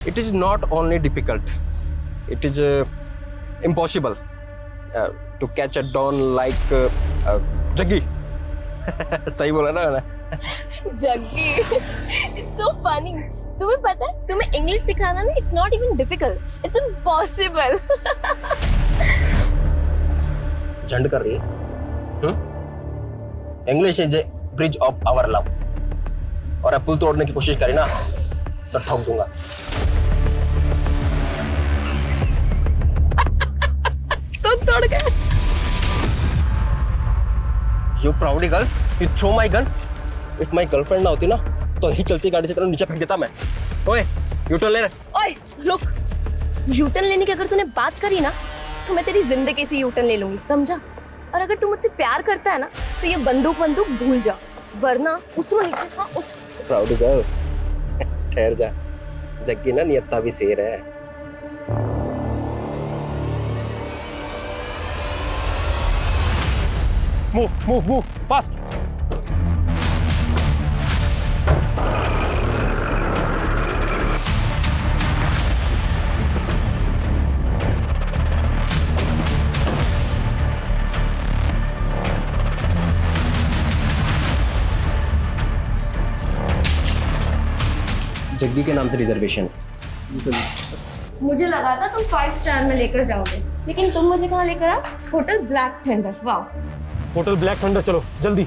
It is not only difficult, it is impossible to catch a don like Jaggi. सही बोला ना मैंने? Jaggi, it's so funny. तुम्हें पता है, तुम्हें इंग्लिश सिखाना ना, it's not even difficult, it's impossible. झंड कर रही है? English is a bridge of our love. और अब पुल तोड़ने की कोशिश करी ना तो ठोक दूंगा। तो तोड़ गए। You proud girl, you throw my gun. If my girlfriend ना होती ना तो ही चलती गाड़ी से तेरे नीचे फेंक देता मैं। ओए, यूटर्न ले रहे। ओए, रुक। यूटर्न लेने की अगर तूने बात करी ना तो मैं तेरी जिंदगी से यूटर्न ले लूंगी, समझा? और अगर तू मुझसे प्यार करता है ना तो ये बंदूक भूल जा, वरना उतरो नीचे। हाँ, उतर। प्राउड गर्ल, ठहर जा। जग्गी ना नियत्ता भी शेर है। Move, fast. जग्गी के नाम से रिजर्वेशन। मुझे लगा था तुम 5 स्टार में लेकर जाओगे, लेकिन तुम मुझे कहाँ लेकर आए? Hotel black thunder. वाह, होटल ब्लैक थंडर, चलो जल्दी।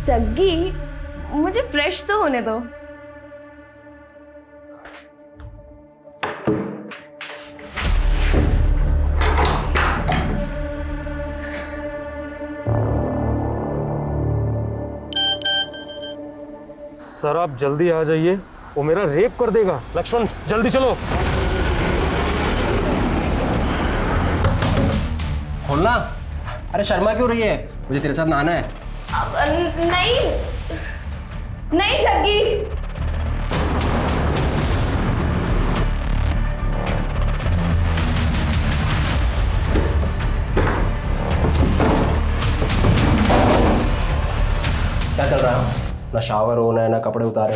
जग्गी, मुझे फ्रेश तो होने दो। सर आप जल्दी आ जाइए, वो मेरा रेप कर देगा। लक्ष्मण जल्दी चलो। खोलना। अरे शर्मा क्यों रही है? मुझे तेरे साथ नहाना है। नहीं जग्गी। क्या चल रहा है? ना शावर होना है ना कपड़े उतारे।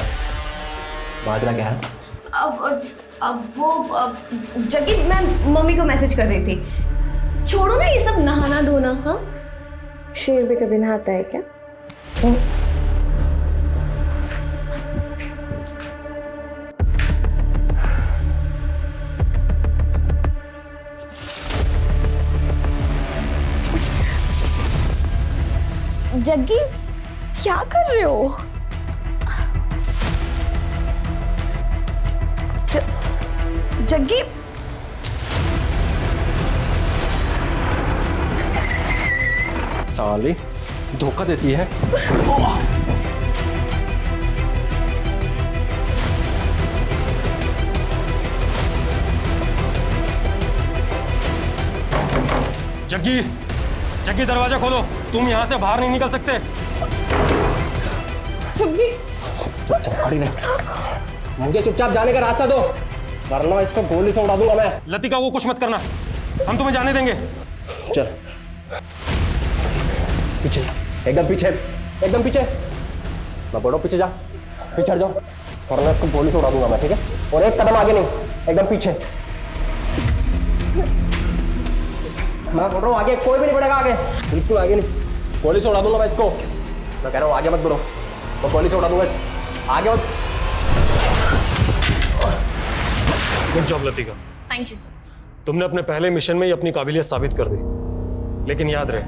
माजरा क्या है? जग्गी, मैं मम्मी को मैसेज कर रही थी। छोड़ो ना ये सब नहाना धोना। हाँ, शेर भी कभी नहाता है क्या? जग्गी, क्या कर रहे हो? जग्गी, साली धोखा देती है। जग्गी दरवाजा खोलो, तुम यहाँ से बाहर नहीं निकल सकते। जग्गी, खड़ी रह। मुझे चुपचाप जाने का रास्ता दो, वरना इसको गोली से उड़ा दूंगा मैं। लतिका को कुछ मत करना, हम तुम्हें जाने देंगे। चल पीछे, एकदम पीछे, एकदम पीछे। मैं बोलो पीछे जा, पीछे हट जाओ, वरना इसको गोली से उड़ा दूंगा मैं, ठीक है? और एक कदम आगे नहीं, एकदम पीछे। मैं बोल रहा हूँ आगे कोई भी नहीं बढ़ेगा, आगे बिल्कुल आगे नहीं। गोली से उड़ा दूंगा मैं इसको। मैं कह रहा हूँ आगे मत बढ़ो, मैं गोली से उड़ा दूंगा इसको। आगे मत। Good job Latika. Thank you sir. तुमने अपने पहले मिशन में ही अपनी काबिलियत साबित कर दी, लेकिन याद रहे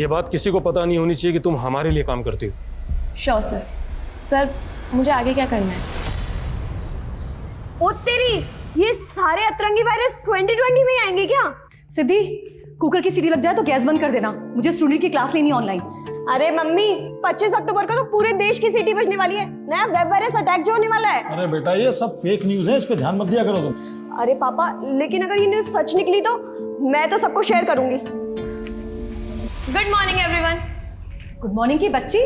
ये बात किसी को पता नहीं होनी चाहिए कि तुम हमारे लिए काम करती हो। Sure sir. सर, मुझे आगे क्या करना है? ओ तेरी, ये सारे अतरंगी वायरस 2020 में ही आएंगे क्या? सिद्धि, कुकर की सीटी लग जाए तो गैस बंद कर देना, मुझे स्टूडेंट की क्लास लेनी ऑनलाइन। अरे मम्मी, 25 अक्टूबर को तो पूरे देश की सीटी बजने वाली है। नया वेब वायरस अटैक जो होने वाला है। अरे बेटा ये सब फेक न्यूज़ है, इस पे ध्यान मत दिया करो तुम। अरे पापा, लेकिन अगर ये न्यूज़ सच निकली तो मैं तो सबको शेयर करूंगी। Good morning everyone. Good morning की बच्ची,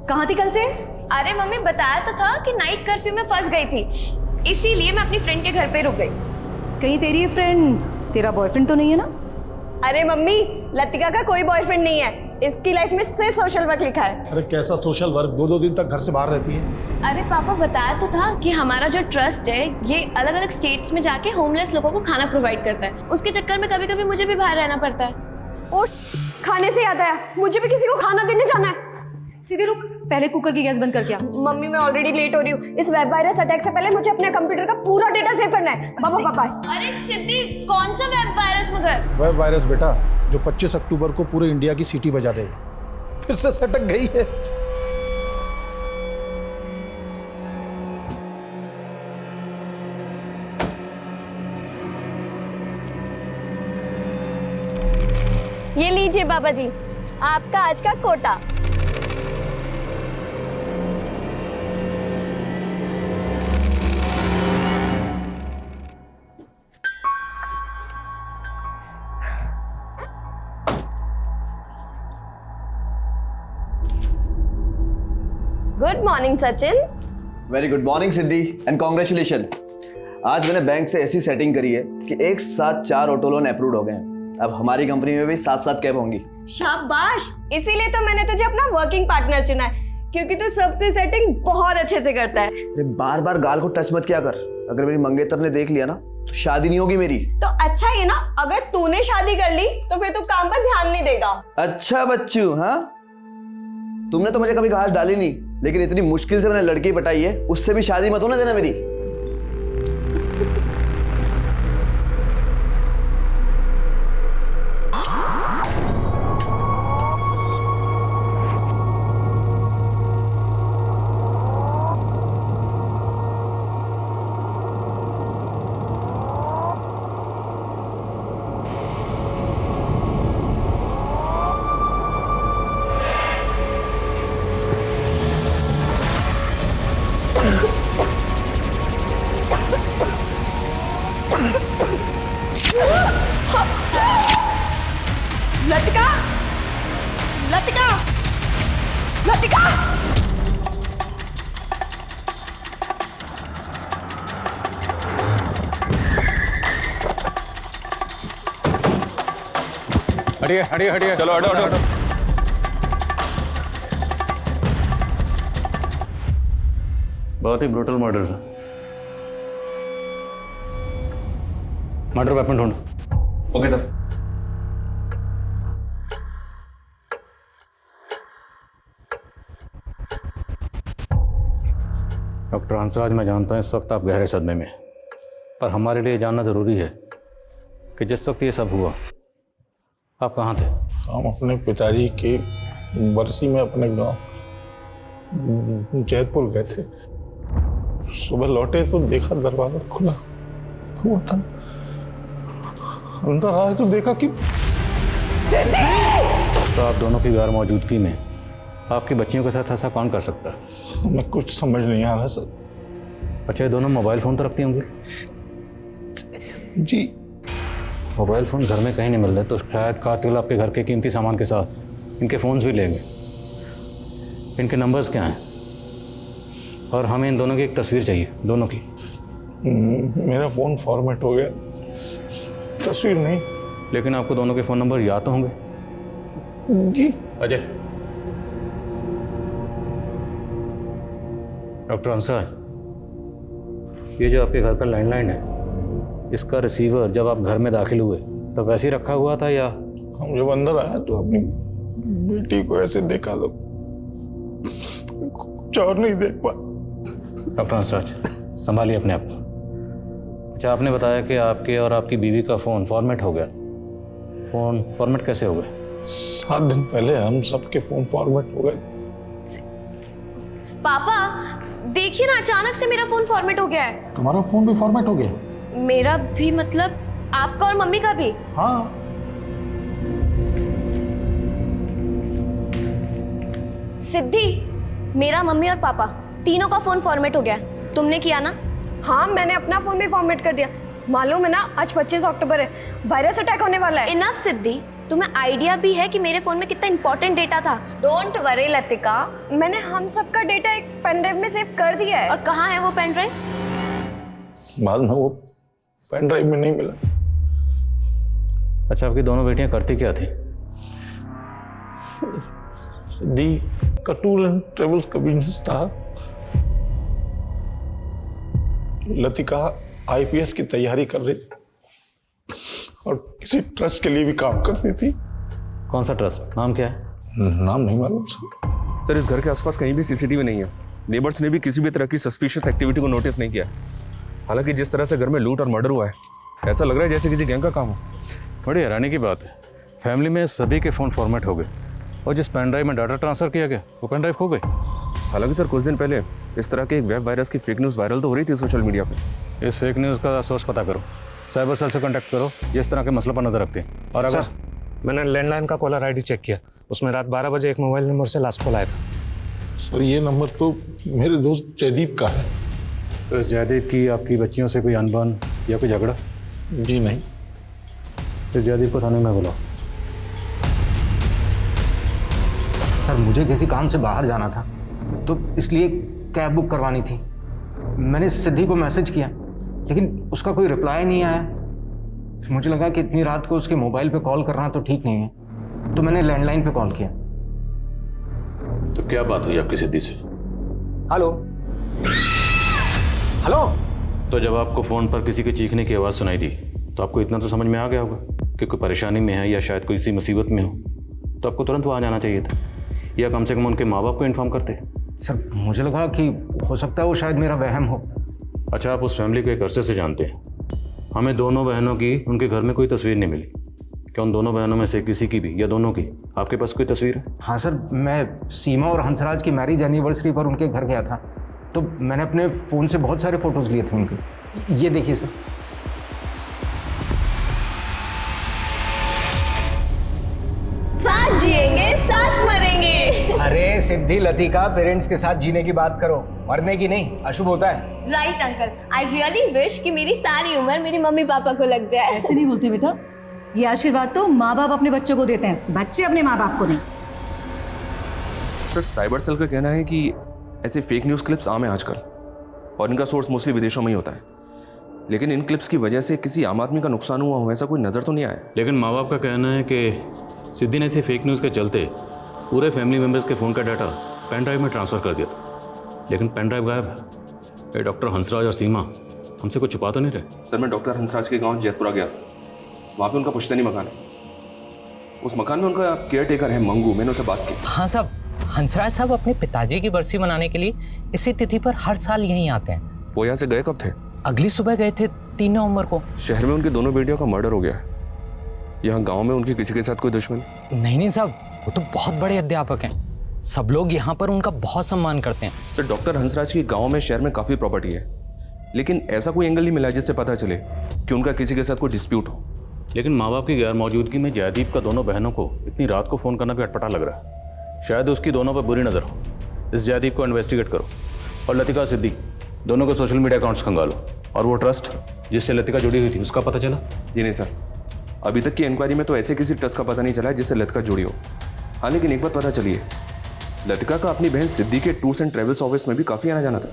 कहाँ थी कल से? अरे मम्मी, बताया तो था कि नाइट कर्फ्यू में फंस गई थी, इसीलिए मैं अपनी फ्रेंड के घर पे रुक गई। कहीं तेरी फ्रेंड तेरा बॉयफ्रेंड तो नहीं है ना? अरे मम्मी, लतिका का कोई बॉयफ्रेंड नहीं है। इसकी लाइफ में सिर्फ सोशल वर्क लिखा है। अरे कैसा सोशल वर्क, 2-2 दिन तक घर से बाहर रहती है। अरे पापा बताया तो था कि हमारा जो ट्रस्ट है ये अलग अलग स्टेट्स में जाके होमलेस लोगों को खाना प्रोवाइड करता है। उसके चक्कर में कभी कभी मुझे भी बाहर रहना पड़ता है। और खाने से याद आया, मुझे भी किसी को खाना देने जाना है। सीधे रुक, पहले कुकर की गैस बंद कर क्या। मम्मी मैं ऑलरेडी लेट हो रही हूँ। इस वेब वायरस अटैक से पहले मुझे अपने कंप्यूटर का पूरा डेटा सेव करना है। बाबा बाय। अरे सिद्धि, कौन सा वेब वायरस मगर? वेब वायरस बेटा, जो 25 अक्टूबर को पूरे इंडिया की सीटी बजा देगा। फिर से सटक गई है। ये लीजिए बाबा जी, आपका आज का quota. Good morning Sachin. Very good morning Siddhi and congratulation. आज मैंने बैंक से ऐसी सेटिंग करी है कि एक साथ 4 ऑटो लोन अप्रूव हो गए हैं। अब हमारी कंपनी में भी 7-7 कैब होंगी। शाबाश, इसीलिए तो मैंने तुझे अपना वर्किंग पार्टनर चुना है, क्योंकि तू सबसे सेटिंग बहुत अच्छे से करता है। बार बार गाल को टच मत किया कर। अगर मेरी मंगेतर ने देख लिया ना तो शादी नहीं होगी मेरी। तो अच्छा ये ना, अगर तूने शादी कर ली तो फिर तू काम पर ध्यान नहीं देगा। अच्छा बच्चू, हाँ तुमने तो मुझे कभी घास डाली नहीं, लेकिन इतनी मुश्किल से मैंने लड़की पटाई है, उससे भी शादी मत होने देना मेरी। लतिका, लतिका, लतिका। हटिए हटिए हटिए, चलो हटो हटो हटो। बहुत ही ब्रूटल मर्डर है। मर्डर वेपन ढूंढो। Okay sir. डॉक्टर हंसराज, मैं जानता हूँ इस वक्त आप गहरे सदमे में, पर हमारे लिए जानना ज़रूरी है कि जिस वक्त ये सब हुआ आप कहाँ थे? हम अपने पिताजी की बरसी में अपने गांव जैतपुर गए थे। सुबह लौटे तो देखा दरवाजा खुला हुआ था। अंदर आए तो देखा कि तो आप दोनों की गैर मौजूदगी में आपकी बच्चियों के साथ ऐसा कौन कर सकता है? हमें कुछ समझ नहीं आ रहा सर। अच्छा, ये दोनों मोबाइल फ़ोन तो रखती होंगी? जी। मोबाइल फ़ोन घर में कहीं नहीं मिल रहे, तो शायद कातिल आपके घर के कीमती सामान के साथ इनके फ़ोन्स भी लेंगे। इनके नंबर्स क्या हैं? और हमें इन दोनों की एक तस्वीर चाहिए, दोनों की। मेरा फ़ोन फॉर्मेट हो गया, तस्वीर नहीं। लेकिन आपको दोनों के फ़ोन नंबर याद तो होंगे? जी। अजय, डॉक्टर हंसराज, ये जो आपके घर का लैंडलाइन है, इसका रिसीवर जब आप घर में दाखिल हुए तब वैसे ही रखा हुआ था या? हम जब अंदर आया तो अपनी बेटी को ऐसे देखा तो कुछ और नहीं देख पाया। डॉक्टर हंसराज, संभालिए अपने आप को। अच्छा, आपने बताया कि आपके और आपकी बीवी का फ़ोन फॉर्मेट हो गया। फ़ोन फॉर्मेट कैसे हो गए? 7 दिन पहले हम सबके फ़ोन फॉर्मेट हो गए। पापा देखिए ना, अचानक से मेरा फोन फॉर्मेट हो गया है। तुम्हारा फ़ोन भी फॉर्मेट हो गया? मेरा भी मतलब आपका और मम्मी का भी? हाँ। सिद्धि, मेरा, मम्मी और पापा तीनों का फोन फॉर्मेट हो गया। तुमने किया ना? हाँ, मैंने अपना फोन भी फॉर्मेट कर दिया। मालूम है ना, आज 25 अक्टूबर है, वायरस अटैक होने वाला है। इनफ सिद्धि, तुम्हें आइडिया भी है कि मेरे फोन में कितना इंपॉर्टेंट डेटा था। डोंट वरी लतिका, मैंने हम सब का डेटा एक पेन ड्राइव में सेव कर दिया है। और कहाँ है वो पेन ड्राइव? बाद में वो पेन ड्राइव में नहीं मिला, अच्छा, आपकी दोनों बेटियां करती क्या थी? दी का टूर एंड ट्रेवल्स का बिजनेस था। लतिका आईपीएस की तैयारी कर रही थी और किसी ट्रस्ट के लिए भी काम करती थी। कौन सा ट्रस्ट? नाम क्या है? नाम नहीं मालूम सर। सर, इस घर के आसपास कहीं भी सीसीटीवी नहीं है। नेबर्स ने भी किसी भी तरह की सस्पिशियस एक्टिविटी को नोटिस नहीं किया। हालांकि जिस तरह से घर में लूट और मर्डर हुआ है, ऐसा लग रहा है जैसे किसी गैंग का काम हो। बड़ी हैरानी की बात है, फैमिली में सभी के फ़ोन फॉर्मेट हो गए और जिस पेन ड्राइव में डाटा ट्रांसफ़र किया गया वो पेन ड्राइव खो गई। हालांकि सर, कुछ दिन पहले इस तरह के एक वेब वायरस की फेक न्यूज़ वायरल तो हो रही थी सोशल मीडिया पे। इस फेक न्यूज़ का सोर्स पता करो, साइबर सेल से कॉन्टैक्ट करो, ये इस तरह के मसलों पर नजर रखते हैं। और अगर मैंने लैंडलाइन का कॉलर आईडी चेक किया, उसमें रात 12 बजे एक मोबाइल नंबर से लास्ट कॉल आया था। सर ये नंबर तो मेरे दोस्त जयदीप का है। तो इस जयदीप की आपकी बच्चियों से कोई अनबन या कोई झगड़ा? जी नहीं। फिर जयदीप को थाने में बुलाओ। सर मुझे किसी काम से बाहर जाना था तो इसलिए कैब बुक करवानी थी। मैंने सिद्धि को मैसेज किया लेकिन उसका कोई रिप्लाई नहीं आया। मुझे लगा कि इतनी रात को उसके मोबाइल पे कॉल करना तो ठीक नहीं है, तो मैंने लैंडलाइन पे कॉल किया। तो क्या बात हुई आपकी सिद्धि से? Hello hello. तो जब आपको फ़ोन पर किसी के चीखने की आवाज़ सुनाई दी तो आपको इतना तो समझ में आ गया होगा कि कोई परेशानी में है या शायद कोई सी मुसीबत में हो, तो आपको तुरंत वहाँ जाना चाहिए था या कम से कम उनके माँ बाप को इन्फॉर्म करते। सर मुझे लगा कि हो सकता है वो शायद मेरा वहम हो। अच्छा, आप उस फैमिली को एक अरसे से जानते हैं। हमें दोनों बहनों की उनके घर में कोई तस्वीर नहीं मिली। क्या उन दोनों बहनों में से किसी की भी या दोनों की आपके पास कोई तस्वीर है? हाँ सर, मैं सीमा और हंसराज की मैरिज एनिवर्सरी पर उनके घर गया था, तो मैंने अपने फ़ोन से बहुत सारे फ़ोटोज़ लिए थे उनके। ये देखिए सर। साथ जिएंगे साथ मरेंगे। अरे सिद्धि लतिका, पेरेंट्स के साथ जीने की बात करो, मरने की नहीं, अशुभ होता है। Right uncle, I really wish कि मेरी सारी उम्र मेरी मम्मी पापा को लग जाए। ऐसे नहीं बोलते बेटा, ये आशीर्वाद तो माँ बाप अपने बच्चों को देते हैं, बच्चे अपने माँ बाप को नहीं। सर, साइबर सेल का कहना है कि ऐसे फेक न्यूज़ क्लिप्स आम है आजकल और इनका सोर्स मोस्टली विदेशों में ही होता है। लेकिन इन क्लिप्स की वजह से किसी आम आदमी का नुकसान हुआ हो ऐसा कोई नज़र तो नहीं आया। लेकिन माँ बाप का कहना है कि सिद्धि ने ऐसे फेक न्यूज़ के चलते पूरे फैमिली मेम्बर्स के फ़ोन का डाटा पेन ड्राइव में ट्रांसफ़र कर दिया था, लेकिन पेन ड्राइव गायब है। ये डॉक्टर हंसराज और सीमा हमसे कुछ छुपा तो नहीं रहे? सर, मैं डॉक्टर हंसराज के गांव जैतपुरा गया था। वहाँ पे उनका पुश्तैनी मकान है। उस मकान में उनका केयर टेकर है मंगू। मैंने उससे बात की। हाँ साहब, हंसराज साहब अपने पिताजी की बरसी मनाने के लिए इसी तिथि पर हर साल यहीं आते हैं। वो यहाँ से गए कब थे? अगली सुबह गए थे 3 नवंबर को। शहर में उनकी दोनों बेटियों का मर्डर हो गया है। यहाँ गांव में उनके किसी के साथ कोई दुश्मन? नहीं साहब, वो तो बहुत बड़े अध्यापक हैं, सब लोग यहाँ पर उनका बहुत सम्मान करते हैं। सर, डॉक्टर हंसराज की गांव में शहर में काफ़ी प्रॉपर्टी है, लेकिन ऐसा कोई एंगल नहीं मिला जिससे पता चले कि उनका किसी के साथ कोई डिस्प्यूट हो। लेकिन माँ बाप की गैर मौजूदगी में जयदीप का दोनों बहनों को इतनी रात को फ़ोन करना भी अटपटा लग रहा है। शायद उसकी दोनों पर बुरी नज़र हो। इस जयदीप को इन्वेस्टिगेट करो और लतिका सिद्धि दोनों को सोशल मीडिया अकाउंट्स खंगालो। और वो ट्रस्ट जिससे लतिका जुड़ी हुई थी उसका पता चला? जी नहीं सर, अभी तक की इंक्वायरी में तो ऐसे किसी ट्रस्ट का पता नहीं चला है जिससे लतिका जुड़ी हो। हाँ, लेकिन एक बात पता चली है, लतिका का अपनी बहन सिद्धि के टूर्स एंड ट्रेवल्स ऑफिस में भी काफ़ी आना जाना था।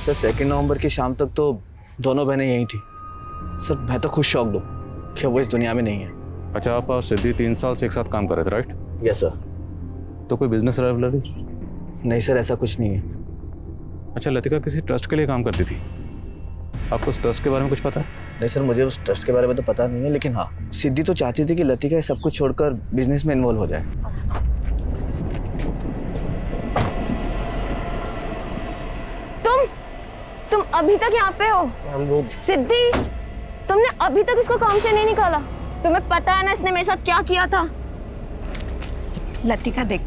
सर 2 नवंबर की शाम तक तो दोनों बहनें यहीं थी। सर मैं तो खुद शॉक्ड हूँ कि वो इस दुनिया में नहीं है। अच्छा, आप और सिद्धि 3 साल से एक साथ काम कर रहे थे, राइट? Yes sir. तो कोई बिजनेस राइवलरी? नहीं सर, ऐसा कुछ नहीं है। अच्छा, लतिका किसी ट्रस्ट के लिए काम करती थी, आपको उस ट्रस्ट के बारे में कुछ पता है? नहीं सर, मुझे उस ट्रस्ट के बारे में तो पता नहीं है, लेकिन हाँ, सिद्धि तो चाहती थी कि लतिका सब कुछ छोड़कर बिजनेस में इन्वॉल्व हो जाए। तुम अभी तक यहाँ पे हो? सिद्धि, तुमने अभी तक इसको काम से नहीं निकाला? तुम्हें पता है ना इसने मेरे साथ क्या किया था? लतिका देख,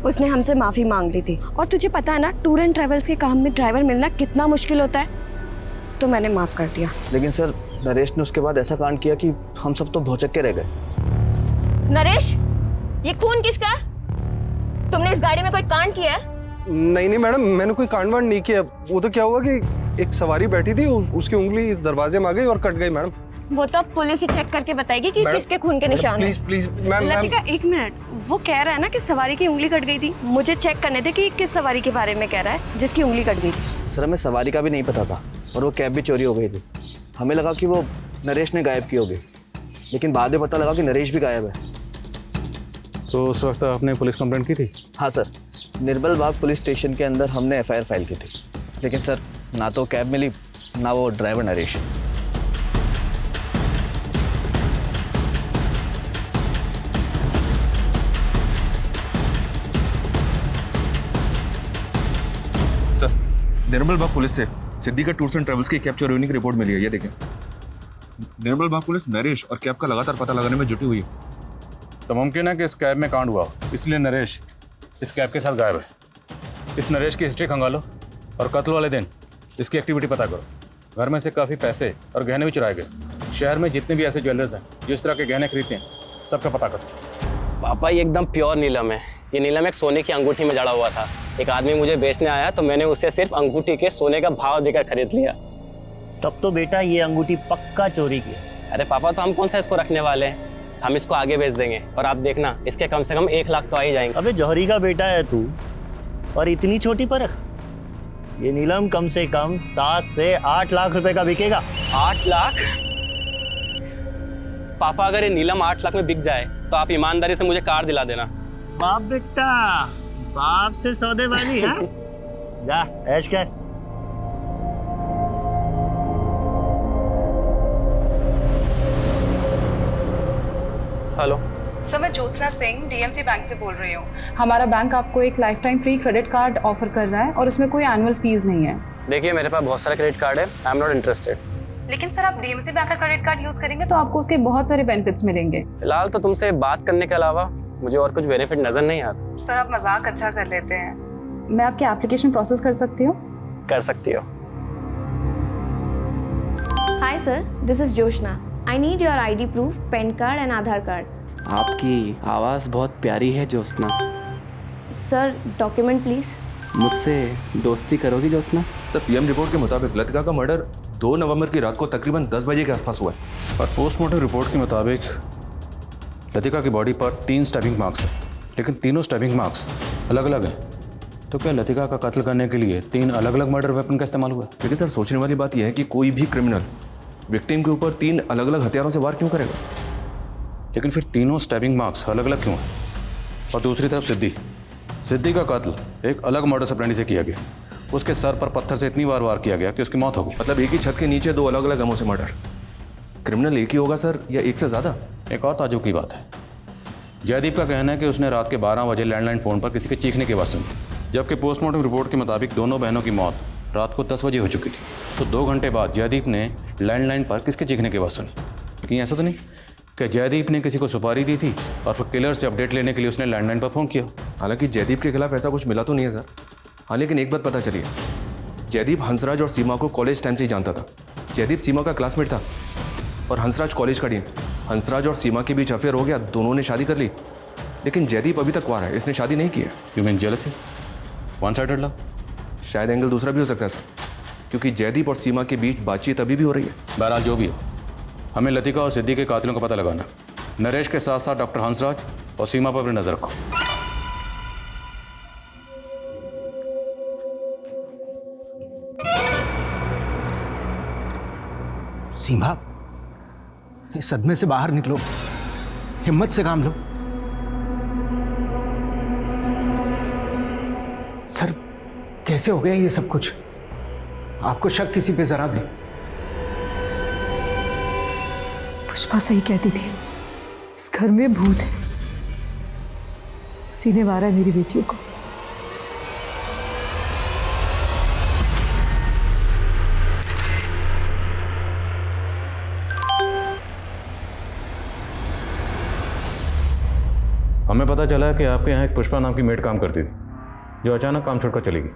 उसने हमसे माफी मांग ली थी, और तुझे पता है ना टूर एंड ट्रेवल्स के काम में ड्राइवर मिलना कितना मुश्किल होता है, तो मैंने माफ कर दिया। लेकिन सर नरेश ने उसके बाद ऐसा कांड किया कि हम सब तो भौचक्के रह गए। नरेश, ये खून किसका है? तुमने इस गाड़ी में कोई कांड किया है? नहीं मैडम, मैंने कोई कांड वांड नहीं किया। वो तो क्या हुआ कि एक सवारी बैठी थी, उसकी उंगली इस दरवाजे में आ गई और कट गई मैडम। वो तो अब पुलिस ही चेक करके बताएगी कि मैडम, किसके खून के निशान हैं। प्लीज प्लीज मैम लतिका एक मिनट, वो कह रहा है ना कि सवारी की उंगली कट गई थी। मुझे चेक करने दे कि किस सवारी के बारे में कह रहा है जिसकी उंगली कट गई थी। सर हमें सवारी का भी नहीं पता था और वो कैब भी चोरी हो गई थी। हमें लगा कि वो नरेश ने गायब की होगी, लेकिन बाद में पता लगा कि नरेश भी गायब है। तो उस वक्त आपने पुलिस कंप्लेंट की थी? हाँ सर, निर्बल बाग पुलिस स्टेशन के अंदर हमने FIR फाइल की थी, लेकिन सर ना तो कैब मिली ना वो ड्राइवर नरेश। सर, निर्मल बाग पुलिस से सिद्धि का टूर्स एंड ट्रेवल्स की कैब चोरी होने की रिपोर्ट मिली है, ये देखें। निर्मल बाग पुलिस नरेश और कैब का लगातार पता लगाने में जुटी हुई है। तो मुमकिन है कि इस कैब में कांड हुआ, इसलिए नरेश इस कैब के साथ गायब है। इस नरेश की हिस्ट्री खंगालो और कत्ल वाले दिन इसकी एक्टिविटी पता करो। घर में से काफ़ी पैसे और गहने भी चुराए गए। शहर में जितने भी ऐसे ज्वेलर्स हैं जो इस तरह के गहने खरीदते हैं, सबका पता करो। पापा ये एकदम प्योर नीलम है। ये नीलम एक सोने की अंगूठी में जड़ा हुआ था। एक आदमी मुझे बेचने आया तो मैंने उसे सिर्फ अंगूठी के सोने का भाव देकर खरीद लिया। तब तो बेटा ये अंगूठी पक्का चोरी की। अरे पापा, तो हम कौन सा इसको रखने वाले हैं? हम इसको आगे बेच देंगे और आप देखना इसके कम से कम 1 लाख तो आ ही जाएंगे। अबे जौहरी का बेटा है तू और इतनी छोटी परख। ये नीलम कम से कम 7 से 8 लाख रुपए का बिकेगा। 8 लाख? पापा, अगर ये नीलम 8 लाख में बिक जाए तो आप ईमानदारी से मुझे कार दिला देना। बाप बेटा, बाप से सौदेबाजी है। जा ऐश कर। हेलो सर, मैं ज्योत्सना सिंह DMC बैंक से बोल रही हूँ। हमारा बैंक आपको एक life time free credit card offer कर रहा है और इसमें कोई एनुअल फीस नहीं है। देखिए, मेरे पास बहुत सारे क्रेडिट कार्ड है, आई एम नॉट इंटरेस्टेड। लेकिन सर, आप DMC बैंक का क्रेडिट कार्ड यूज करेंगे तो आपको उसके बहुत सारे बेनिफिट्स मिलेंगे। फिलहाल तो तुमसे बात करने के अलावा मुझे और कुछ बेनिफिट नजर नहीं आ रहा। सर, आप मजाक अच्छा कर लेते हैं। मैं आपकी एप्लीकेशन प्रोसेस कर सकती हूँ? कर सकती हो। Hi sir, this is Joshna. I need your ID proof, pan card and Aadhaar card. आपकी आवाज़ बहुत प्यारी है ज्योत्सना। Sir, document please. मुझसे दोस्ती करोगी ज्योत्सना? तो PM रिपोर्ट के मुताबिक लतिका का मर्डर 2 नवंबर की रात को तकरीबन 10 बजे के आसपास हुआ है। और पोस्टमार्टम रिपोर्ट के मुताबिक लतिका की बॉडी पर 3 स्टैबिंग मार्क्स हैं, लेकिन तीनों स्टैबिंग मार्क्स अलग अलग हैं। तो क्या लतिका का कत्ल करने के लिए 3 अलग अलग मर्डर वेपन का इस्तेमाल हुआ? लेकिन सर, सोचने वाली बात यह है कि कोई भी क्रिमिनल विक्टिम के ऊपर 3 अलग अलग हथियारों से वार क्यों करेगा? लेकिन फिर तीनों स्टैबिंग मार्क्स अलग अलग क्यों हैं? और दूसरी तरफ सिद्धि का कत्ल एक अलग मर्डर ऑपरेंडी से किया गया। उसके सर पर पत्थर से इतनी बार वार किया गया कि उसकी मौत हो गई। मतलब एक ही छत के नीचे 2 अलग अलग गमों से मर्डर। क्रिमिनल एक ही होगा सर, या एक से ज़्यादा? एक और ताज्जुब की बात है, जयदीप का कहना है कि उसने रात के 12 बजे लैंडलाइन फ़ोन पर किसी के चीखने की आवाज़ सुनी, जबकि पोस्टमार्टम रिपोर्ट के मुताबिक दोनों बहनों की मौत रात को 10 बजे हो चुकी थी। तो 2 घंटे बाद जयदीप ने लैंडलाइन पर किसके चीखने की आवाज़ सुनी? कहीं ऐसा तो नहीं कि जयदीप ने किसी को सुपारी दी थी और फिर किलर से अपडेट लेने के लिए उसने लैंडलाइन पर फ़ोन किया? हालांकि जयदीप के खिलाफ ऐसा कुछ मिला तो नहीं है सर। हाँ, लेकिन एक बात पता चली है, जयदीप हंसराज और सीमा को कॉलेज टाइम से ही जानता था। जयदीप सीमा का क्लासमेट था और हंसराज कॉलेज का डीन। हंसराज और सीमा के बीच अफेयर हो गया, दोनों ने शादी कर ली, लेकिन जयदीप अभी तक कुंवारा है, इसने शादी नहीं की है। You mean jealousy? One sided love? शायद एंगल दूसरा भी हो सकता है सर, क्योंकि जयदीप और सीमा के बीच बातचीत अभी भी हो रही है। बहरहाल जो भी हो, हमें लतिका और सिद्धि के कातिलों का पता लगाना। नरेश के साथ साथ डॉक्टर हंसराज और सीमा पर अपनी नजर रखो। सीमा, इस सदमे से बाहर निकलो, हिम्मत से काम लो। सर, कैसे हो गया ये सब कुछ? आपको शक किसी पे जरा भी? पुष्पा सही कहती थी, इस घर में भूत है, सीने मारा है मेरी बेटियों को। हमें पता चला है कि आपके यहाँ एक पुष्पा नाम की मेड काम करती थी, जो अचानक काम छोड़कर चली गई।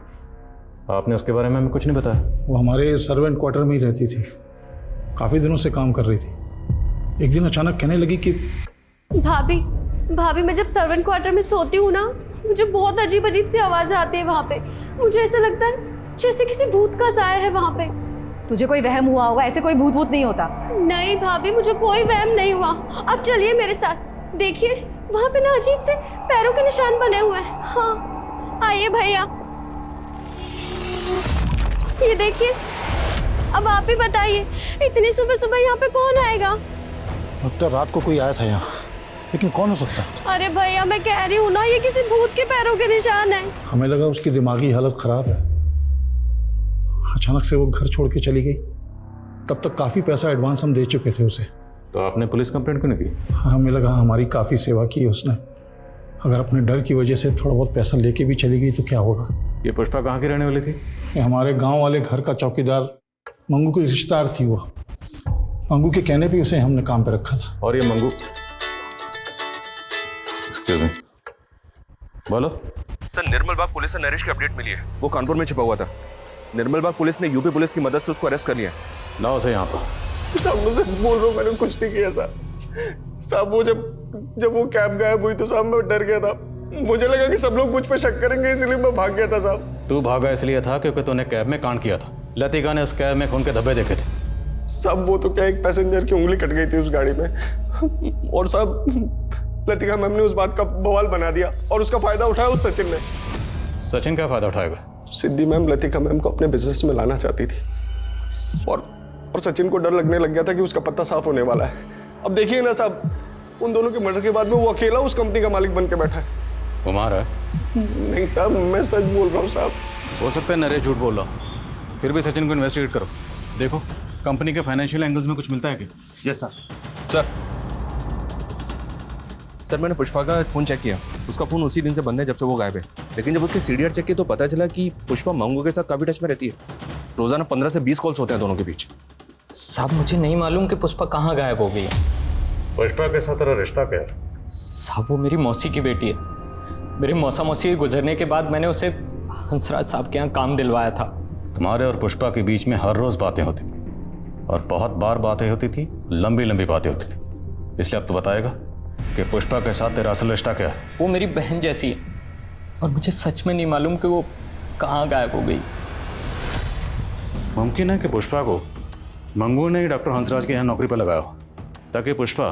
आपने उसके बारे में हमें कुछ नहीं बताया। वो हमारे सर्वेंट क्वार्टर में ही रहती थी, काफ़ी दिनों से काम कर रही थी। एक दिन अचानक कहने लगी कि भाभी मैं जब सर्वेंट क्वार्टर में सोती हूँ ना, मुझे बहुत अजीब अजीब सी आवाज़ें आती है वहाँ पे। मुझे ऐसा लगता है जैसे किसी भूत का साया है वहाँ पे। तुझे कोई वहम हुआ होगा, ऐसे कोई भूत वूत नहीं होता। नहीं भाभी, मुझे कोई वहम नहीं हुआ। अब चलिए मेरे साथ, देखिए वहाँ पे ना अजीब से पैरों के निशान बने हुए हैं। हाँ आइए भैया, ये देखिए। अब आप ही बताइए, इतनी सुबह सुबह यहाँ पे कौन आएगा? लगता है रात को कोई आया था यहाँ, लेकिन कौन हो सकता है? अरे भैया मैं कह रही हूँ ना, ये किसी भूत के पैरों के निशान है। हमें लगा उसकी दिमागी हालत खराब है, अचानक से वो घर छोड़ के चली गई। तब तक काफी पैसा एडवांस हम दे चुके थे उसे। तो आपने पुलिस कंप्लेंट क्यों नहीं की? हमें लगा हमारी काफी सेवा की उसने, अगर अपने डर की वजह से थोड़ा बहुत पैसा लेके भी चली गई तो क्या होगा। ये पुष्पा कहाँ की रहने वाली थी? ये हमारे गांव वाले घर का चौकीदार मंगू की रिश्तेदार थी। वो मंगू के कहने पे उसे हमने काम पे रखा था। और ये मंगू, बोलो सर, निर्मल बाग पुलिस से नरेश की अपडेट मिली है। वो कानपुर में छिपा हुआ था। निर्मल बाग पुलिस ने यूपी पुलिस की मदद से उसको अरेस्ट कर लिया। लाओ उसे यहाँ पर। साहब मैं सच बोल रहा हूँ, मैंने कुछ नहीं किया साहब। वो जब वो कैब गायब हुई तो साहब मैं डर गया था। मुझे लगा कि सब लोग मुझ पे शक करेंगे, इसलिए मैं भाग गया था साहब। तू भागा इसलिए था क्योंकि तूने कैब में कांड किया था। लतिका ने उस कैब में खून के धब्बे देखे थे। साहब वो तो क्या, एक पैसेंजर की उंगली कट गई थी उस गाड़ी में, और साहब लतिका मैम ने उस बात का बवाल बना दिया और उसका फायदा उठाया उस सचिन ने। सचिन क्या फायदा उठाएगा? सिद्धि मैम लतिका मैम को अपने बिजनेस में लाना चाहती थी, और सचिन को डर लगने लग गया था कि उसका पत्ता साफ होने वाला है। अब देखिए ना साहब, उन दोनों के मर्डर के बाद में वो अकेला उस कंपनी का मालिक बन के बैठा है। कुमार है? नहीं साहब, मैं सच बोल रहा हूँ साहब। हो सकता है नरेश झूठ बोल रहा, फिर भी सचिन को इन्वेस्टिगेट करो। देखो कंपनी के फाइनेंशियल एंगल्स में कुछ मिलता है क्या? Yes sir. सर मैंने पुष्पा का फ़ोन चेक किया, उसका फ़ोन उसी दिन से बंद है जब से वो गायब है। लेकिन जब उसके सीडीआर चेक किया तो पता चला कि पुष्पा मंगू के साथ काफ़ी टच में रहती है। रोज़ाना 15 से 20 कॉल्स होते हैं दोनों के बीच। साहब मुझे नहीं मालूम कि पुष्पा कहाँ गायब हो गई। पुष्पा के साथ तेरा रिश्ता क्या है? साहब वो मेरी मौसी की बेटी है। मेरी मौसा मौसी के गुजरने के बाद मैंने उसे हंसराज साहब के यहाँ काम दिलवाया था। तुम्हारे और पुष्पा के बीच में हर रोज़ बातें होती थी, और बहुत बार बातें होती थी, लंबी लंबी बातें होती थी। इसलिए अब तो बताएगा कि पुष्पा के साथ तेरा असल रिश्ता क्या है? वो मेरी बहन जैसी है, और मुझे सच में नहीं मालूम कि वो कहाँ गायब हो गई। मुमकिन है कि पुष्पा को मंगू ने ही डॉक्टर हंसराज के यहाँ नौकरी पर लगाया हो, ताकि पुष्पा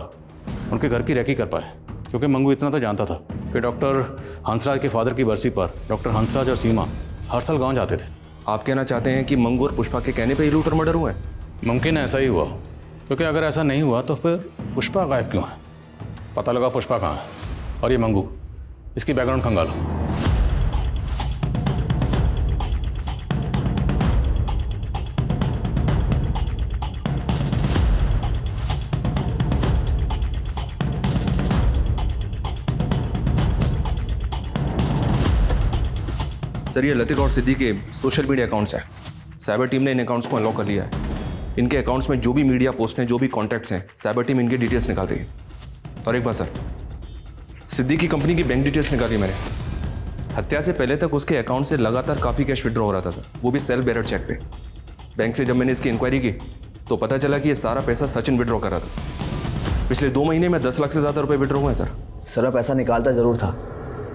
उनके घर की रेकी कर पाए। क्योंकि मंगू इतना तो जानता था कि डॉक्टर हंसराज के फादर की बरसी पर डॉक्टर हंसराज और सीमा हर साल गाँव जाते थे। आप कहना चाहते हैं कि मंगू और पुष्पा के कहने पर ही लूट और मर्डर हुआ है? मुमकिन है ऐसा ही हुआ, क्योंकि अगर ऐसा नहीं हुआ तो फिर पुष्पा गायब क्यों है? पता लगा पुष्पा कहाँ है। और ये मंगू, इसकी बैकग्राउंड खंगालो। सर ये लतिका और सिद्धि के सोशल मीडिया अकाउंट्स हैं। साइबर टीम ने इन अकाउंट्स को अनलॉक कर लिया है। इनके अकाउंट्स में जो भी मीडिया पोस्ट हैं, जो भी कॉन्टैक्ट्स हैं, साइबर टीम इनकी डिटेल्स निकाल रही है। और एक बात सर, सिद्धि की कंपनी की बैंक डिटेल्स निकाली मैंने। हत्या से पहले तक उसके अकाउंट से लगातार काफ़ी कैश विड्रॉ हो रहा था सर, वो भी सेल्फ बेरर चेक पे। बैंक से जब मैंने इसकी इंक्वायरी की तो पता चला कि ये सारा पैसा सचिन विड्रॉ कर रहा था। पिछले 2 महीने में 10 लाख से ज़्यादा रुपये विड्रॉ हुए हैं सर। सर मैं पैसा निकालता ज़रूर था,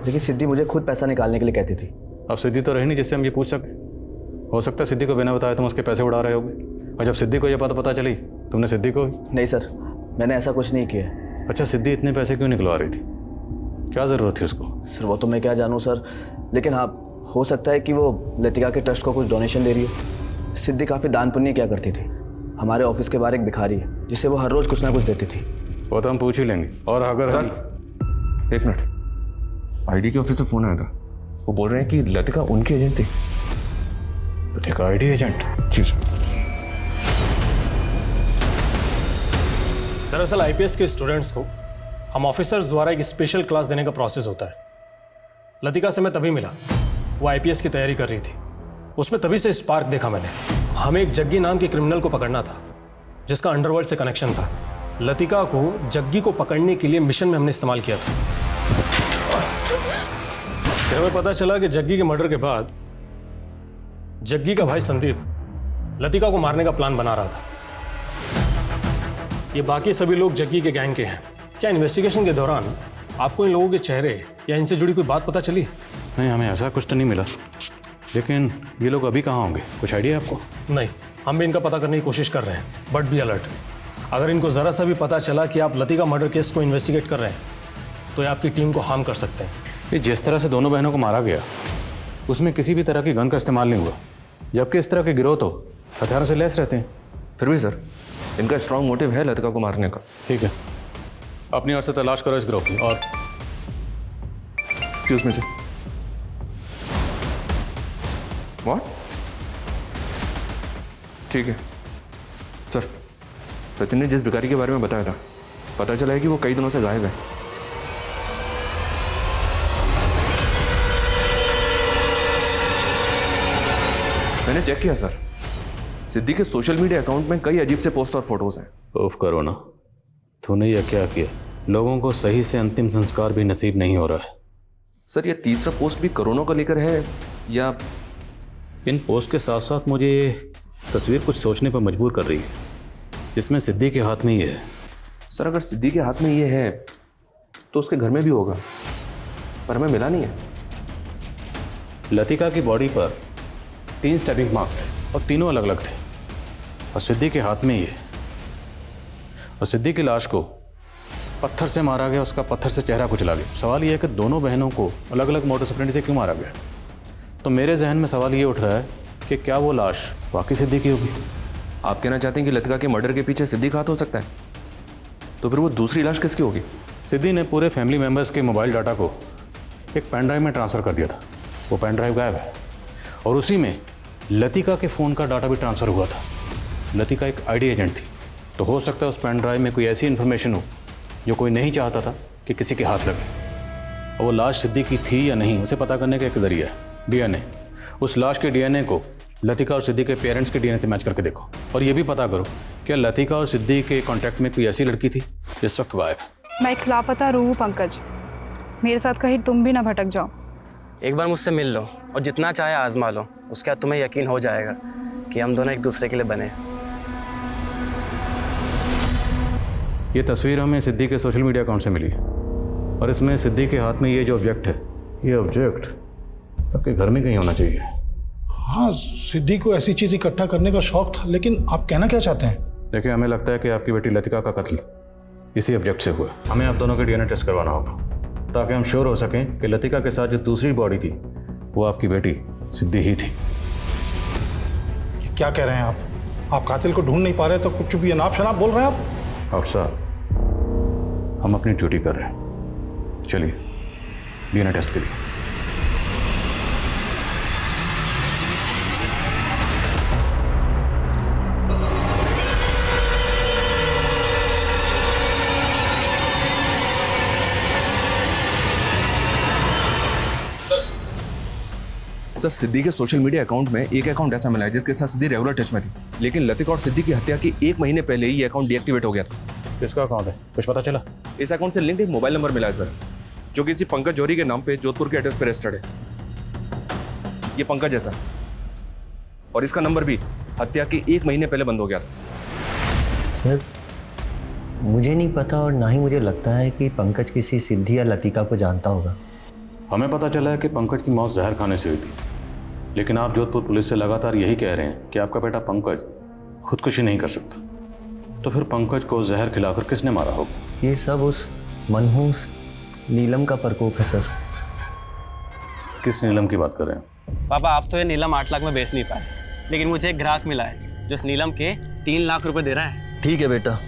लेकिन सिद्धि मुझे खुद पैसा निकालने के लिए कहती थी। अब सिद्धि तो रही नहीं जिससे हम ये पूछ सकें। हो सकता है सिद्धि को बिना बताए तुम उसके पैसे उड़ा रहे होगे, और जब सिद्धि को ये बात पता चली तुमने सिद्धि को। नहीं सर, मैंने ऐसा कुछ नहीं किया। अच्छा, सिद्धि इतने पैसे क्यों निकलवा रही थी? क्या ज़रूरत थी उसको? सर वो तो मैं क्या जानूँ सर, लेकिन हाँ हो सकता है कि वो लतिका के ट्रस्ट को कुछ डोनेशन दे रही हो। सिद्धि काफ़ी दान पुण्य किया करती थी। हमारे ऑफिस के बाहर एक भिखारी है जिसे वो हर रोज़ कुछ ना कुछ देती थी। वो तो हम पूछ ही लेंगे। और अगर सर एक मिनट, आईडी के ऑफिस से फ़ोन आया था। वो बोल रहे हैं कि लतिका उनकी एजेंट थी। Latika ID agent? जी सर। दरअसल आईपीएस के स्टूडेंट्स को हम ऑफिसर्स द्वारा एक स्पेशल क्लास देने का प्रोसेस होता है। लतिका से मैं तभी मिला, वो आईपीएस की तैयारी कर रही थी। उसमें तभी से स्पार्क देखा मैंने। हमें एक जग्गी नाम के क्रिमिनल को पकड़ना था जिसका अंडरवर्ल्ड से कनेक्शन था। लतिका को जग्गी को पकड़ने के लिए मिशन में हमने इस्तेमाल किया था। फिर हमें पता चला कि जग्गी के मर्डर के बाद जग्गी का भाई संदीप लतिका को मारने का प्लान बना रहा था। ये बाकी सभी लोग जग्गी के गैंग के हैं। क्या इन्वेस्टिगेशन के दौरान आपको इन लोगों के चेहरे या इनसे जुड़ी कोई बात पता चली? नहीं, हमें ऐसा कुछ तो नहीं मिला। लेकिन ये लोग अभी कहाँ होंगे, कुछ आइडिया है आपको? नहीं, हम भी इनका पता करने की कोशिश कर रहे हैं, बट बी अलर्ट। अगर इनको ज़रा सा भी पता चला कि आप लतिका मर्डर केस को इन्वेस्टिगेट कर रहे हैं तो ये आपकी टीम को हार्म कर सकते हैं। ये जिस तरह से दोनों बहनों को मारा गया उसमें किसी भी तरह की गन का इस्तेमाल नहीं हुआ, जबकि इस तरह के गिरोह तो हथियारों से लैस रहते हैं। फिर भी सर, इनका स्ट्रांग मोटिव है लतिका को मारने का। ठीक है, अपनी ओर से तलाश करो इस ग्रुप की। और एक्सक्यूज मी सर। व्हाट? ठीक है सर, सचिन ने जिस भिखारी के बारे में बताया था, पता चला है कि वो कई दिनों से गायब है। मैंने चेक किया सर, सिद्धि के सोशल मीडिया अकाउंट में कई अजीब से पोस्ट और फोटोज हैं। उफ करो ना, तूने यह क्या किया? लोगों को सही से अंतिम संस्कार भी नसीब नहीं हो रहा है। सर, ये तीसरा पोस्ट भी कोरोना को लेकर है या? इन पोस्ट के साथ साथ मुझे ये तस्वीर कुछ सोचने पर मजबूर कर रही है, जिसमें सिद्धि के हाथ में ये है। सर, अगर सिद्धि के हाथ में ये है तो उसके घर में भी होगा, पर हमें मिला नहीं है। लतिका की बॉडी पर 3 स्टैबिंग मार्क्स थे और तीनों अलग अलग थे, और सिद्धि के हाथ में ये। और सिद्धि की लाश को पत्थर से मारा गया, उसका पत्थर से चेहरा कुचला गया। सवाल यह है कि दोनों बहनों को अलग अलग मोटर ऑपरेंडी से क्यों मारा गया? तो मेरे जहन में सवाल ये उठ रहा है कि क्या वो लाश वाकई सिद्धि की होगी? आप कहना चाहते हैं कि लतिका के मर्डर के पीछे सिद्धि का हाथ हो सकता है? तो फिर वो दूसरी लाश किसकी होगी? सिद्धि ने पूरे फैमिली मेम्बर्स के मोबाइल डाटा को एक पेन ड्राइव में ट्रांसफ़र कर दिया था। वो पेन ड्राइव गायब है और उसी में लतिका के फ़ोन का डाटा भी ट्रांसफ़र हुआ था। लतिका एक आईडी एजेंट थी, तो हो सकता है उस पेन ड्राइव में कोई ऐसी इन्फॉर्मेशन हो जो कोई नहीं चाहता था कि किसी के हाथ लगे। और वो लाश सिद्धि की थी या नहीं, उसे पता करने का एक जरिया है डीएनए। उस लाश के डीएनए को लतिका और सिद्धि के पेरेंट्स के डीएनए से मैच करके देखो, और ये भी पता करो क्या लतिका और सिद्धि के कांटेक्ट में कोई ऐसी लड़की थी जिस वक्त गायब है। मैं एक लापता रूह हूँ पंकज, मेरे साथ कहीं तुम भी ना भटक जाओ। एक बार मुझसे मिल लो और जितना चाहे आजमा लो, उसके बाद तुम्हें यकीन हो जाएगा कि हम दोनों एक दूसरे के लिए बने। ये तस्वीर हमें सिद्धि के सोशल मीडिया अकाउंट से मिली है, और इसमें सिद्धि के हाथ में ये जो ऑब्जेक्ट है, ये ऑब्जेक्ट आपके घर में कहीं होना चाहिए। हाँ, सिद्धि को ऐसी चीज़ इकट्ठा करने का शौक था, लेकिन आप कहना क्या चाहते हैं? देखिए, हमें लगता है कि आपकी बेटी लतिका का कत्ल इसी ऑब्जेक्ट से हुआ। हमें आप दोनों के डीएनए टेस्ट करवाना होगा ताकि हम श्योर हो सकें कि लतिका के साथ जो दूसरी बॉडी थी वो आपकी बेटी सिद्धि ही थी। क्या कह रहे हैं आप? आप कातिल को ढूंढ नहीं पा रहे तो कुछ भी अनाप शनाप बोल रहे हैं आप? अफसर, हम अपनी ड्यूटी कर रहे हैं, चलिए डीएनए टेस्ट के लिए। सर, सिद्धि के सोशल मीडिया अकाउंट में एक अकाउंट ऐसा मिला है जिसके साथ सिद्धि रेगुलर टच में थी, लेकिन लतिका और सिद्धि की हत्या के 1 महीने पहले ही ये अकाउंट डीएक्टिवेट हो गया था। किसका अकाउंट है, कुछ पता चला? इस अकाउंट से लिंक्ड एक मोबाइल नंबर मिला है सर, जो किसी पंकज जौहरी के नाम पे जोधपुर के एड्रेस पर रजिस्टर्ड है। ये पंकज है सर, और इसका नंबर भी हत्या के 1 महीने पहले बंद हो गया था। सर, मुझे नहीं पता और ना ही मुझे लगता है कि पंकज किसी सिद्धि या लतिका को जानता होगा। हमें पता चला है कि पंकज की मौत जहर खाने से हुई थी, लेकिन आप जोधपुर पुलिस से लगातार यही कह रहे हैं कि आपका बेटा पंकज खुदकुशी नहीं कर सकता। तो फिर पंकज को जहर खिलाकर किसने मारा होगा? ये सब उस मनहूस नीलम का प्रकोप है सर। किस नीलम की बात कर रहे हैं? पापा, आप तो ये नीलम 8 लाख में बेच नहीं पाए, लेकिन मुझे एक ग्राहक मिला है जो इस नीलम के 3 लाख रुपए दे रहा है। ठीक है बेटा,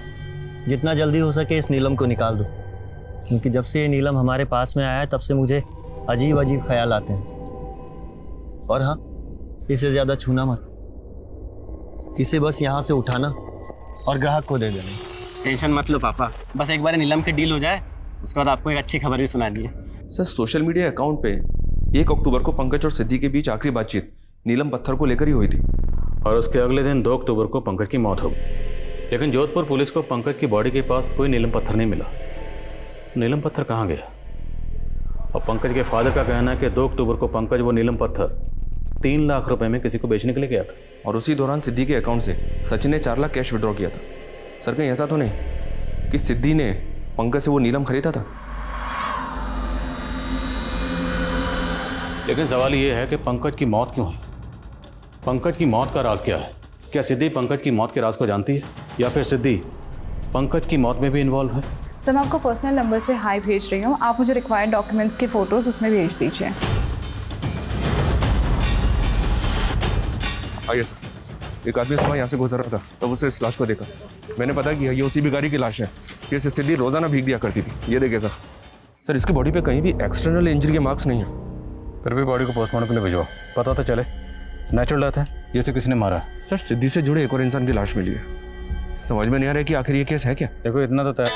जितना जल्दी हो सके इस नीलम को निकाल दो, क्योंकि जब से ये नीलम हमारे पास में आया है तब से मुझे अजीब अजीब ख्याल आते हैं। और हाँ, इसे ज़्यादा छूना मत, इसे बस यहाँ से उठाना और ग्राहक को दे देना। टेंशन मत लो पापा, बस एक बार नीलम की डील हो जाए, उसके बाद आपको एक अच्छी खबर भी सुना दी है। सर, सोशल मीडिया अकाउंट पे 1 अक्टूबर को पंकज और सिद्धि के बीच आखिरी बातचीत नीलम पत्थर को लेकर ही हुई थी, और उसके अगले दिन 2 अक्टूबर को पंकज की मौत हो गई। लेकिन जोधपुर पुलिस को पंकज की बॉडी के पास कोई नीलम पत्थर नहीं मिला। नीलम पत्थर कहाँ गया? और पंकज के फादर का कहना है कि 2 अक्टूबर को पंकज वो नीलम पत्थर 3 लाख रुपए में किसी को बेचने के लिए गया था, और उसी दौरान सिद्धि के अकाउंट से सचिन ने 4 लाख कैश विड्रॉ किया था। सर, कहीं ऐसा तो नहीं कि सिद्धि ने पंकज से वो नीलम खरीदा था? लेकिन सवाल ये है कि पंकज की मौत क्यों हुई? पंकज की मौत का राज क्या है? क्या सिद्धि पंकज की मौत के राज को जानती है, या फिर सिद्धि पंकज की मौत में भी इन्वॉल्व है? सर मैं आपको पर्सनल नंबर से हाई भेज रही हूँ, आप मुझे रिक्वायर्ड डॉक्यूमेंट्स के फ़ोटोज़ उसमें भेज दीजिए। आइए सर। एक आदमी सुबह यहाँ से गुजर रहा था, तब उसे इस लाश को देखा। मैंने पता किया ये उसी भिखारी की लाश है। ये सिद्धि रोजाना भीख दिया करती थी। ये देखिए सर। सर इसकी बॉडी पे कहीं भी एक्सटर्नल इंजरी के मार्क्स नहीं है। फिर भी बॉडी को पोस्टमार्टम के लिए भिजवाओ, पता तो चले। नेचुरल डेथ है, ये से किसी ने मारा है? सर सिद्धि से जुड़े एक और इंसान की लाश मिली है। समझ में नहीं आ रहा है कि आखिर ये केस है क्या। देखो इतना तो तय।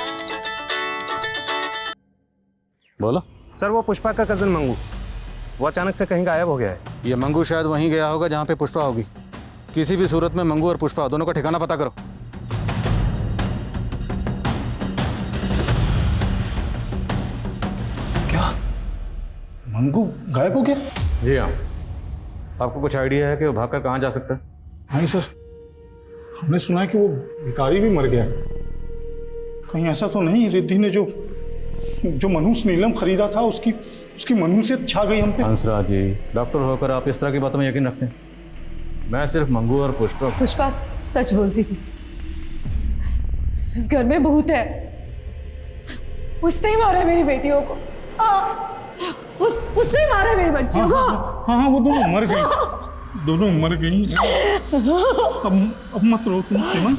बोलो। सर वो पुष्पा का कजन मंगू, वो अचानक से कहीं गायब हो गया है। ये मंगू शायद वहीं गया होगा जहाँ पे पुष्पा होगी। किसी भी सूरत में मंगू और पुष्पा दोनों का ठिकाना पता करो। क्या मंगू गायब हो गया? जी हाँ। आपको कुछ आइडिया है कि वो भागकर कहाँ जा सकता है? नहीं सर, हमने सुना है कि वो भिखारी भी मर गया। कहीं ऐसा तो नहीं रिद्धि ने जो मनुष्य नीलम खरीदा था उसकी मनुष्यत छा गई हम पे? हंसराज जी, डॉक्टर होकर आप इस तरह की बातों में यकीन रखते हैं? मैं सिर्फ मंगू और पुष्पा सच बोलती थी। इस घर में भूत है। उसने ही मारा मेरी बेटियों को। उसने ही मारा मेरी बच्चियों को। हाँ वो दोनों मर गई। दोनों मर गई। अब मत रो तुम सीमा,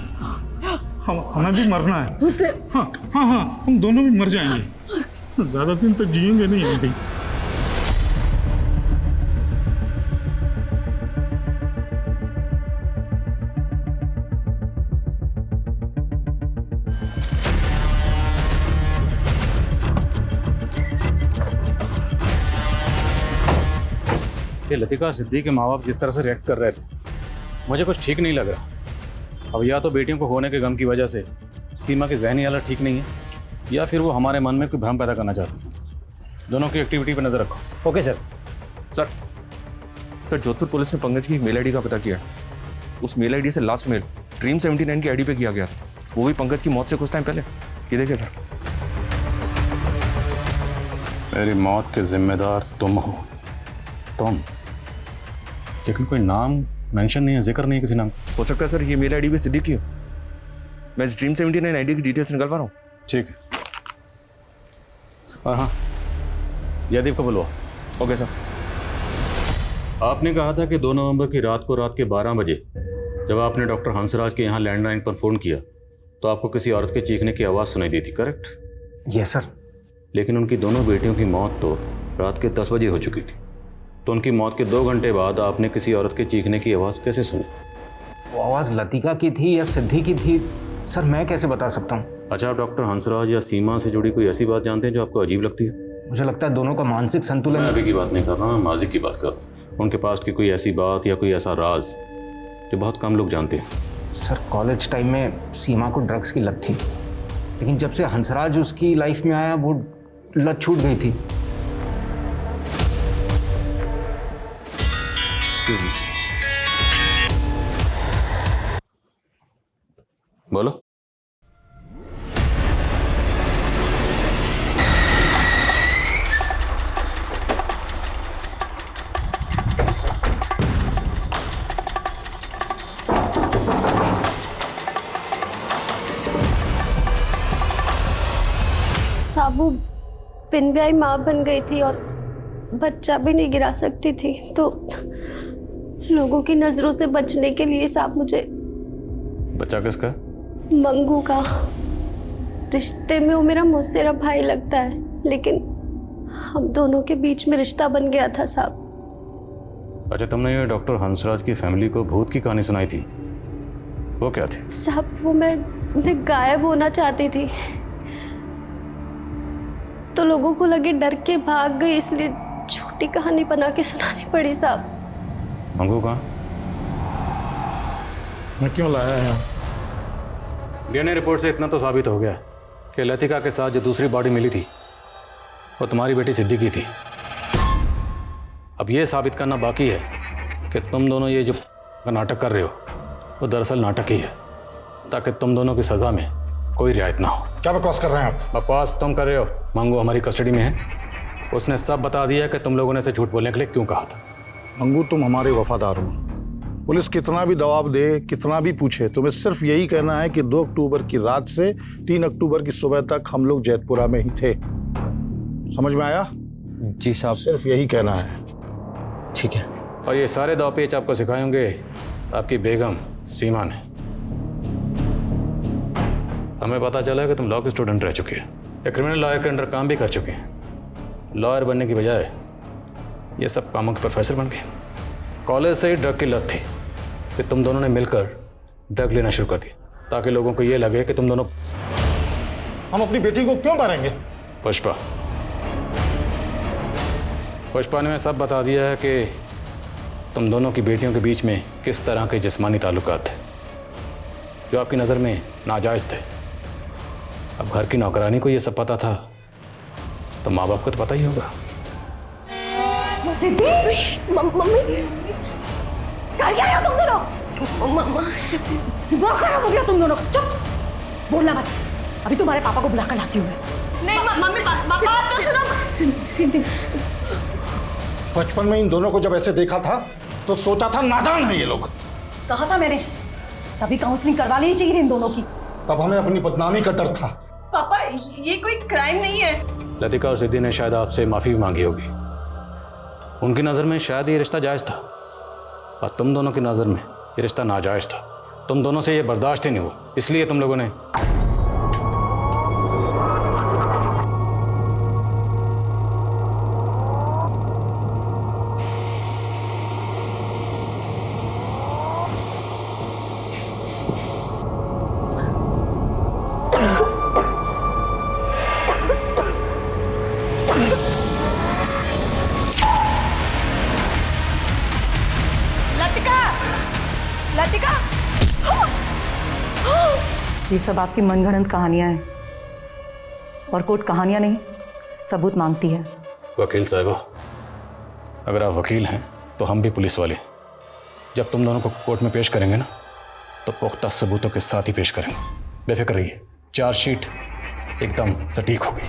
हमें भी मरना है। उसने हाँ हम दोनों भी मर जाएंगे। ज्यादा दिन तक जिएंगे नहीं हम भी। ये लतिका सिद्धि के माँ बाप जिस तरह से रिएक्ट कर रहे थे, मुझे कुछ ठीक नहीं लग रहा। अब या तो बेटियों को होने के गम की वजह से सीमा की जहनी हालत ठीक नहीं है, या फिर वो हमारे मन में कोई भ्रम पैदा करना चाहती है। दोनों की एक्टिविटी पर नजर रखो। Okay sir. Sir Jodhpur police ने पंकज की मेल आईडी का पता किया। उस मेल आईडी से लास्ट मेल ड्रीम 79 की आईडी पे किया गया, वो भी पंकज की मौत से कुछ टाइम पहले। ये देखिए सर। मेरी मौत के जिम्मेदार तुम हो, तुम। लेकिन कोई नाम मेंशन नहीं है, जिक्र नहीं है किसी नाम। हो सकता है सर ये मेल आईडी भी सिद्धि की हो। मैं इस ड्रीम 79 आईडी की डिटेल्स निकल पा रहा हूँ। ठीक है। और हाँ, जयदीप को बुलवा। Okay sir. आपने कहा था कि 2 नवंबर की रात को रात के 12 बजे जब आपने डॉक्टर हंसराज के यहाँ लैंडलाइन पर फ़ोन किया तो आपको किसी औरत के चीखने की आवाज़ सुनाई दी थी, करेक्ट? Yes sir. लेकिन उनकी दोनों बेटियों की मौत तो रात के 10 बजे हो चुकी थी, तो उनकी मौत के 2 घंटे बाद आपने किसी औरत के चीखने की आवाज़ कैसे सुनी? वो आवाज़ लतिका की थी या सिद्धि की थी, सर मैं कैसे बता सकता हूँ? अच्छा, आप डॉक्टर हंसराज या सीमा से जुड़ी कोई ऐसी बात जानते हैं जो आपको अजीब लगती है? मुझे लगता है दोनों का मानसिक संतुलन। मैं अभी की बात नहीं कर रहा, माजी की बात कर रहा हूँ। उनके पास की कोई ऐसी बात या कोई ऐसा राज जो बहुत कम लोग जानते हैं। सर कॉलेज टाइम में सीमा को ड्रग्स की लत थी, लेकिन जब से हंसराज उसकी लाइफ में आया वो लत छूट गई थी। बोलो। साबू बिन ब्याही माँ बन गई थी और बच्चा भी नहीं गिरा सकती थी, तो लोगों की नजरों से बचने के लिए साहब मुझे बच्चा किसका? मंगू का। रिश्ते में वो मेरा मौसेरा भाई लगता है, लेकिन हम दोनों के बीच में रिश्ता बन गया था साहब। अच्छा, तुमने ये डॉक्टर हंसराज की फैमिली को भूत की कहानी सुनाई थी, वो क्या थी? साहब वो मैं गायब होना चाहती थी, तो लोगों को लगे डर के भाग गई, इसलिए छोटी कहानी बना के सुनानी पड़ी साहब। मंगू कहाँ? मैं क्यों लाया है? डीएनए रिपोर्ट से इतना तो साबित हो गया कि लतिका के साथ जो दूसरी बॉडी मिली थी वो तुम्हारी बेटी सिद्धि की थी। अब ये साबित करना बाकी है कि तुम दोनों ये जो नाटक कर रहे हो वो दरअसल नाटक ही है, ताकि तुम दोनों की सज़ा में कोई रियायत ना हो। क्या बकवास कर रहे हैं आप? बकवास तुम कर रहे हो। मंगू हमारी कस्टडी में है, उसने सब बता दिया कि तुम लोगों ने इसे झूठ बोलने के लिए क्यों कहा था। मंगू तुम हमारे वफादार हो, पुलिस कितना भी दबाव दे, कितना भी पूछे, तुम्हें सिर्फ यही कहना है कि 2 अक्टूबर की रात से 3 अक्टूबर की सुबह तक हम लोग जैतपुरा में ही थे। समझ में आया? जी साहब। सिर्फ यही कहना है। ठीक है। और ये सारे दाव पेच आपको सिखाएंगे आपकी बेगम सीमा ने। हमें पता चला है कि तुम लॉ के स्टूडेंट रह चुके हैं, या क्रिमिनल लॉयर के अंडर काम भी कर चुके हैं। लॉयर बनने की बजाय ये सब कामों के प्रोफेसर बन गए। कॉलेज से ही ड्रग की लत थी, फिर तुम दोनों ने मिलकर ड्रग लेना शुरू कर दिया ताकि लोगों को ये लगे कि तुम दोनों। हम अपनी बेटी को क्यों मारेंगे? पुष्पा ने मैं सब बता दिया है कि तुम दोनों की बेटियों के बीच में किस तरह के जिस्मानी ताल्लुकात थे जो आपकी नज़र में नाजायज़ थे। अब घर की नौकरानी को ये सब पता था तो माँ बाप को तो पता ही होगा। सिद्धि, मम्मी कर क्या रहे हो तुम दोनों? दिमाग खराब हो गया तुम दोनों का। चुप, बोलना मत। अभी तुम्हारे पापा को बुला कर लाती हूँ मैं। नहीं मम्मी, बात तो सुनो। सिद्धि, बचपन में इन दोनों को जब ऐसे देखा था तो सोचा था नादान है ये लोग। कहा था मैंने, तभी काउंसलिंग करवा लेनी चाहिए थी इन दोनों की। तब हमें अपनी बदनामी का डर था। पापा, ये कोई क्राइम नहीं है। लतिका और सिद्धि ने शायद आपसे माफ़ी भी मांगी होगी। उनकी नज़र में शायद ये रिश्ता जायज़ था और तुम दोनों की नज़र में ये रिश्ता नाजायज़ था। तुम दोनों से ये बर्दाश्त ही नहीं हुआ, इसलिए तुम लोगों ने। लतिका, ये सब आपकी मनगढ़ंत कहानियां हैं और कोर्ट कहानियां नहीं, सबूत मांगती है। वकील साहबा, अगर आप वकील हैं तो हम भी पुलिस वाले। जब तुम दोनों को कोर्ट में पेश करेंगे ना तो पुख्ता सबूतों के साथ ही पेश करेंगे। बेफिक्र रहिए, चार्जशीट एकदम सटीक होगी।